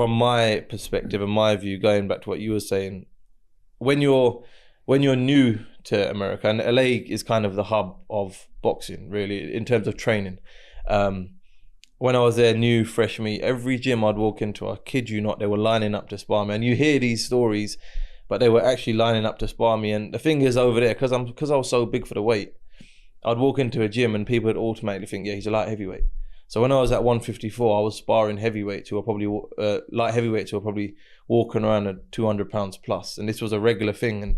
from my perspective and my view, going back to what you were saying, when you're new to America, and LA is kind of the hub of boxing, really, in terms of training. When I was there, new, fresh meat, every gym I'd walk into, I kid you not, they were lining up to spar me. And you hear these stories, but they were actually lining up to spar me. And the thing is over there, because I was so big for the weight, I'd walk into a gym and people would automatically think, yeah, he's a light heavyweight. So when I was at 154, I was sparring heavyweights who were probably light heavyweights who were probably walking around at 200 pounds plus, and this was a regular thing. And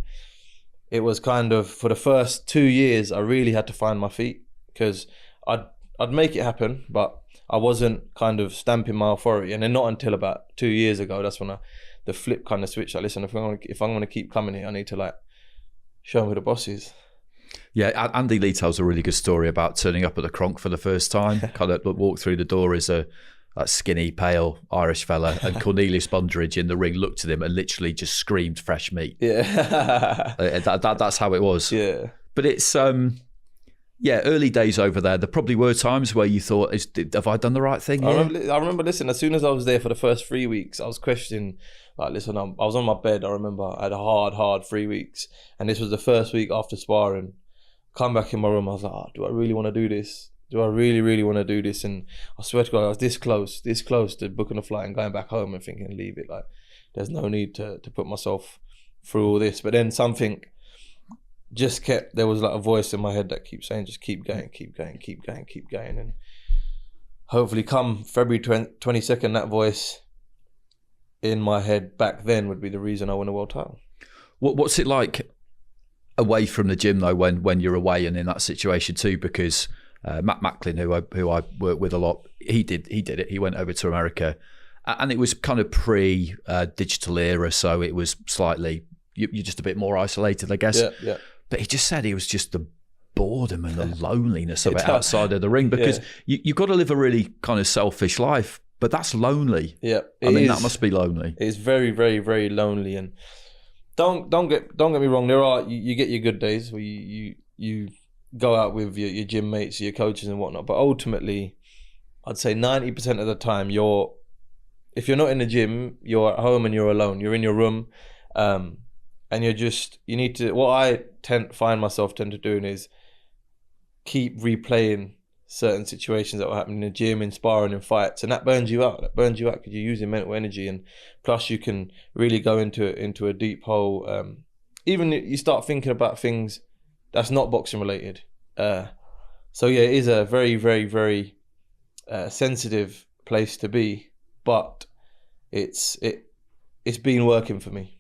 it was kind of, for the first 2 years, I really had to find my feet, because I'd make it happen, but I wasn't kind of stamping my authority. And then not until about 2 years ago, that's when the flip kind of switched. Like, listen, if I'm going to keep coming here, I need to like show them who the boss is. Yeah, Andy Lee tells a really good story about turning up at the Kronk for the first time. Kind of walked through the door as a skinny, pale Irish fella, and Cornelius Bundridge in the ring looked at him and literally just screamed fresh meat. Yeah. That's how it was. Yeah. But it's, early days over there, there probably were times where you thought, have I done the right thing here? I remember, listen, as soon as I was there for the first 3 weeks, I was questioning, like, listen, I was on my bed, I remember, I had a hard 3 weeks, and this was the first week after sparring. Come back in my room, I was like, do I really want to do this? Do I really, really want to do this? And I swear to God, I was this close to booking a flight and going back home and thinking, leave it. Like, there's no need to put myself through all this. But then something just there was like a voice in my head that keeps saying, just keep going. And hopefully come February 22nd, that voice in my head back then would be the reason I won a world title. What's it like away from the gym though, when you're away and in that situation too? Because Matt Macklin, who I work with a lot, he did it. He went over to America, and it was kind of pre-digital era, so it was slightly you're just a bit more isolated, I guess. Yeah. But he just said it was just the boredom and the loneliness of it outside of the ring, because you've got to live a really kind of selfish life, but that's lonely. Yeah, that must be lonely. It's very, very, very lonely. And don't get me wrong. There are you get your good days where you go out with your gym mates, your coaches and whatnot. But ultimately, I'd say 90% of the time, if you're not in the gym, you're at home and you're alone. You're in your room, and you need to. What I find myself tend to doing is keep replaying certain situations that were happening in the gym, in sparring, in fights, and that burns you out. Because you're using mental energy, and plus you can really go into a deep hole. Even you start thinking about things that's not boxing related. So yeah, it is a very, very, very sensitive place to be, but it's been working for me.